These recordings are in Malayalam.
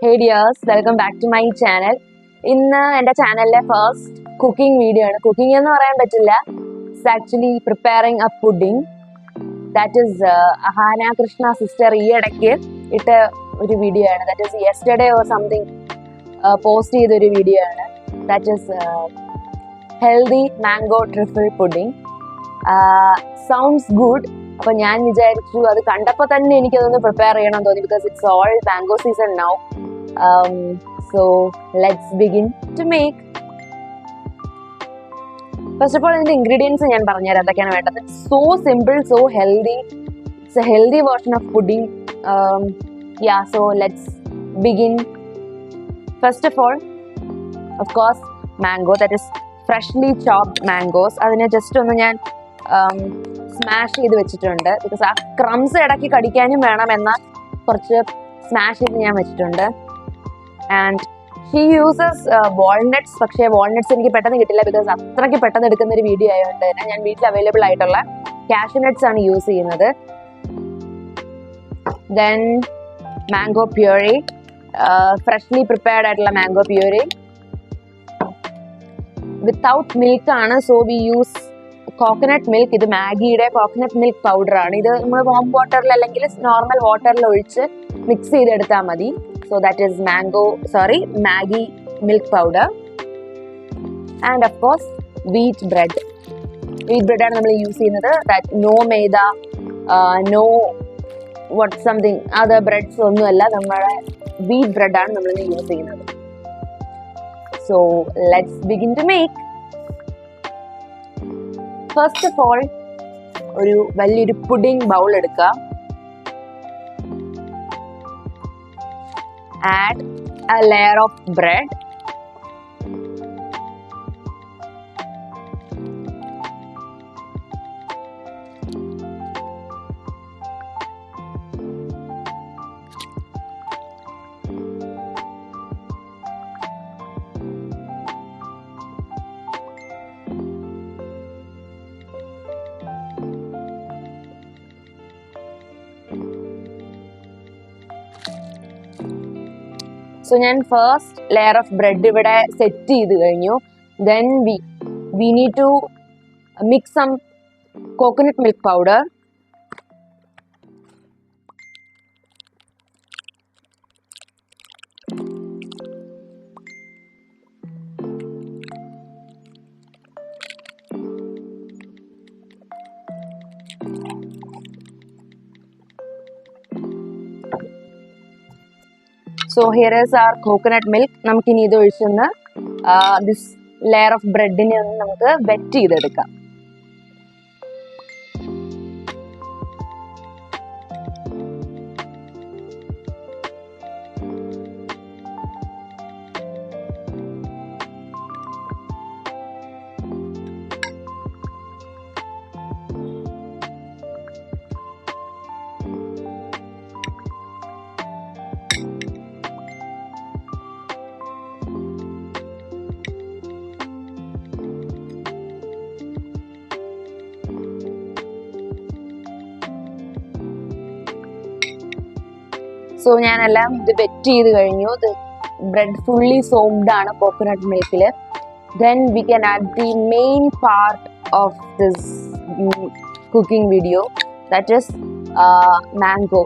Hey dears, welcome back to my channel. ഇന്ന് എൻ്റെ ചാനലിലെ ഫസ്റ്റ് കുക്കിംഗ് വീഡിയോ ആണ്. കുക്കിംഗ് എന്ന് പറയാൻ പറ്റില്ല, it's actually preparing a pudding. That is Ahana Krishna sister ഈ ഇടയ്ക്ക് ഇട്ട ഒരു വീഡിയോ ആണ്. That is yesterday or something post ചെയ്തൊരു വീഡിയോ ആണ്. That is healthy mango trifle pudding. Sounds good. അപ്പൊ ഞാൻ വിചാരിച്ചു, അത് കണ്ടപ്പോൾ തന്നെ എനിക്കതൊന്ന് പ്രിപ്പയർ ചെയ്യണം തോന്നി, because it's all mango season now. So let's begin to make. First of all, ഇതിന്റെ ഇൻഗ്രീഡിയൻസ് ഞാൻ പറഞ്ഞുതരാം എന്തൊക്കെയാണ് വേണ്ടത്. So simple, so healthy. It's a healthy version of pudding. Yeah, so let's begin. First of all, of course, mango, that is freshly chopped mangoes. അതിനെ ജസ്റ്റ് ഒന്ന് ഞാൻ സ്മാഷ് ചെയ്ത് വെച്ചിട്ടുണ്ട്, ബിക്കോസ് ആ ക്രംസ് ഇടയ്ക്ക് കടിക്കാനും വേണം എന്ന കുറച്ച് സ്മാഷ് ചെയ്ത് ഞാൻ വെച്ചിട്ടുണ്ട്. And she uses walnuts. പക്ഷേ വാൾനട്ട്സ് എനിക്ക് പെട്ടെന്ന് കിട്ടില്ല, ബിക്കോസ് അത്രയ്ക്ക് പെട്ടെന്ന് എടുക്കുന്ന ഒരു വീഡിയോ ആയതുകൊണ്ട് തന്നെ ഞാൻ വീട്ടിൽ അവൈലബിൾ ആയിട്ടുള്ള കാഷ്യൂ നട്ട്സ് ആണ് യൂസ് ചെയ്യുന്നത്. Then mango puree, freshly prepared ആയിട്ടുള്ള മാംഗോ പ്യൂറി വിത്തൗട്ട് മിൽക്ക് ആണ്. So we use coconut milk. ഇത് മാഗിയുടെ കോക്കനട്ട് മിൽക്ക് പൗഡർ ആണ്. ഇത് നമ്മൾ വാം വാട്ടറിൽ അല്ലെങ്കിൽ നോർമൽ വാട്ടറിൽ ഒഴിച്ച് മിക്സ് ചെയ്തെടുത്താൽ മതി. So that is Maggi milk powder, and of course wheat bread. Wheat bread ആണ് നമ്മൾ യൂസ് ചെയ്യുന്നത്. That no maida, no something other breads ഒന്നുമല്ല, നമ്മുടെ wheat bread ആണ് നമ്മൾ യൂസ് ചെയ്യുന്നത്. So let's begin to make. First of all, ഒരു വലിയൊരു പുഡിംഗ് ബൗൾ എടുക്കുക. Add a layer of bread. So ഞാൻ ഫസ്റ്റ് ലെയർ ഓഫ് ബ്രെഡ് ഇവിടെ സെറ്റ് ചെയ്ത് കഴിഞ്ഞു. Then we need to mix some coconut milk powder. So here is our coconut milk. നമുക്കിനി ഇത് ഒഴിച്ചൊന്ന് ദിസ് ലെയർ ഓഫ് ബ്രെഡിനെ ഒന്ന് നമുക്ക് വെറ്റ് ചെയ്തെടുക്കാം. സോ ഞാനെല്ലാം ഇത് വെറ്റ് ചെയ്ത് കഴിഞ്ഞു. ഇത് ബ്രെഡ് ഫുള്ളി സോക്ഡ് ആണ് കോക്കനട്ട് മിൽക്കിൽ. Then we can add the main part of this cooking video, that is mango.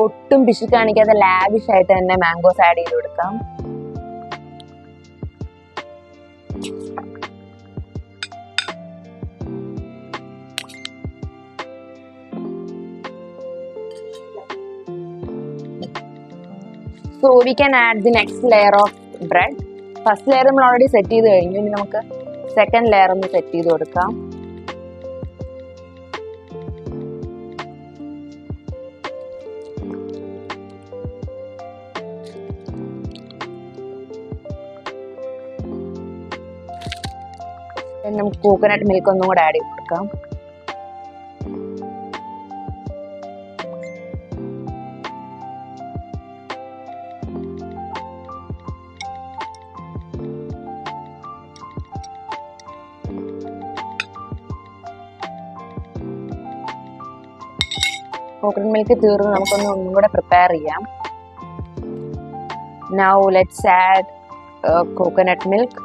ഒട്ടും പിശു കാണിക്കാതെ ലാവിഷ് ആയിട്ട് തന്നെ മാംഗോസ് ആഡ് ചെയ്ത് കൊടുക്കാം. So we can add the next layer of bread. First layer നമ്മൾ ഓൾറെഡി സെറ്റ് ചെയ്ത് കഴിഞ്ഞു. ഇനി നമുക്ക് സെക്കൻഡ് ലെയർ ഒന്ന് സെറ്റ് ചെയ്ത് കൊടുക്കാം. നമുക്ക് കോക്കനട്ട് മിൽക്ക് ഒന്നും കൂടെ ആഡ് ചെയ്ത് കൊടുക്കാം. കോക്കനട്ട് മിൽക്ക് തീർന്ന് നമുക്കൊന്ന് ഒന്നും കൂടെ പ്രിപ്പയർ ചെയ്യാം. Now let's add coconut milk.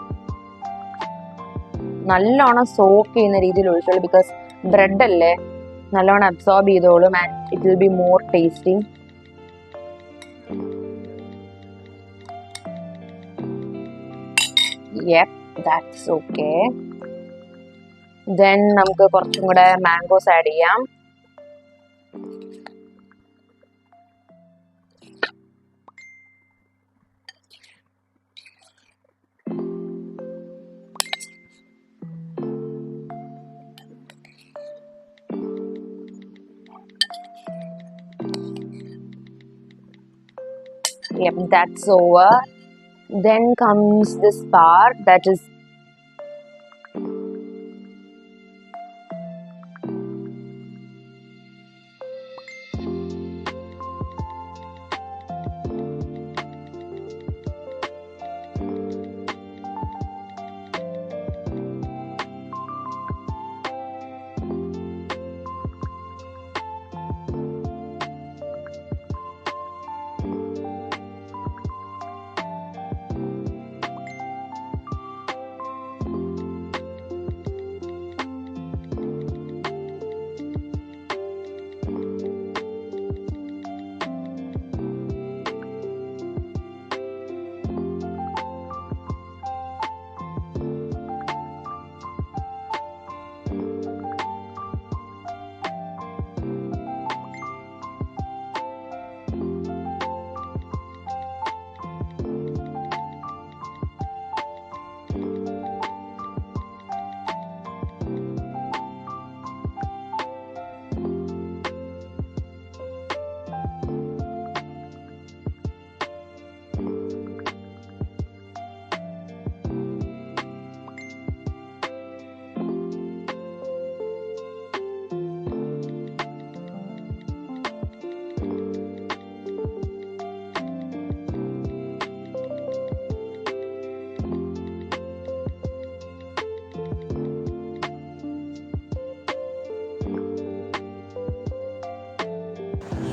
നല്ലോണം സോക്ക് ചെയ്യുന്ന രീതിയിൽ ഒഴിച്ചോളൂ, ബിക്കോസ് ബ്രെഡ് അല്ലേ, നല്ലോണം അബ്സോർബ് ചെയ്തോളും and it will be more tasty. Yep, that's okay. Then നമുക്ക് കുറച്ചും കൂടെ മാംഗോസ് ആഡ് ചെയ്യാം. Yep, that's over. Then comes this part that is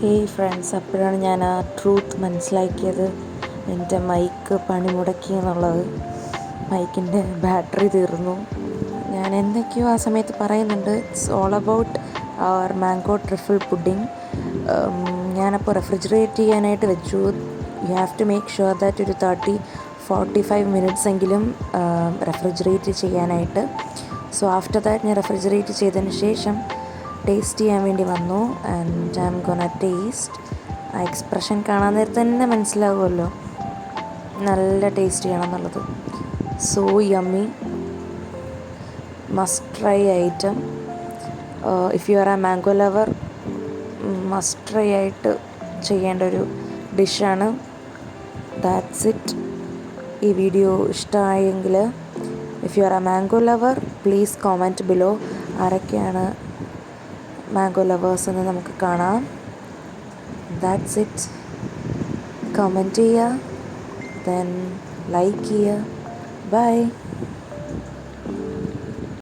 hey friends, അപ്പോഴാണ് ഞാൻ ആ ട്രൂത്ത് മനസ്സിലാക്കിയത്, എൻ്റെ മൈക്ക് പണിമുടക്കി എന്നുള്ളത്. മൈക്കിൻ്റെ ബാറ്ററി തീർന്നു. ഞാൻ എന്തൊക്കെയോ ആ സമയത്ത് പറയുന്നുണ്ട്. It's all about our mango trifle pudding. ഞാനപ്പോൾ റെഫ്രിജറേറ്റ് ചെയ്യാനായിട്ട് വെച്ചു. You have to make sure that ഒരു 30-45 മിനിറ്റ്സ് എങ്കിലും റെഫ്രിജറേറ്റ് ചെയ്യാനായിട്ട്. സോ ആഫ്റ്റർ ദാറ്റ് ഞാൻ റെഫ്രിജറേറ്റ് ചെയ്തതിന് ശേഷം ടേസ്റ്റ് ചെയ്യാൻ വേണ്ടി വന്നു. And I'm gonna taste. ആ എക്സ്പ്രഷൻ കാണാൻ നേരത്തെ തന്നെ മനസ്സിലാവുമല്ലോ നല്ല ടേസ്റ്റ് ചെയ്യണമെന്നുള്ളത്. So yummy, must try item. If you are a mango lover, must try ആയിട്ട് ചെയ്യേണ്ട ഒരു ഡിഷാണ്. That's it. ഈ വീഡിയോ ഇഷ്ടമായെങ്കിൽ, if you are a mango lover, please comment below. ആരൊക്കെയാണ് മാംഗോ ലവേഴ്സ് എന്ന് നമുക്ക് കാണാം. That's it. കമൻറ്റ് ചെയ്യുക, ദെൻ ലൈക്ക് ചെയ്യുക. ബൈ.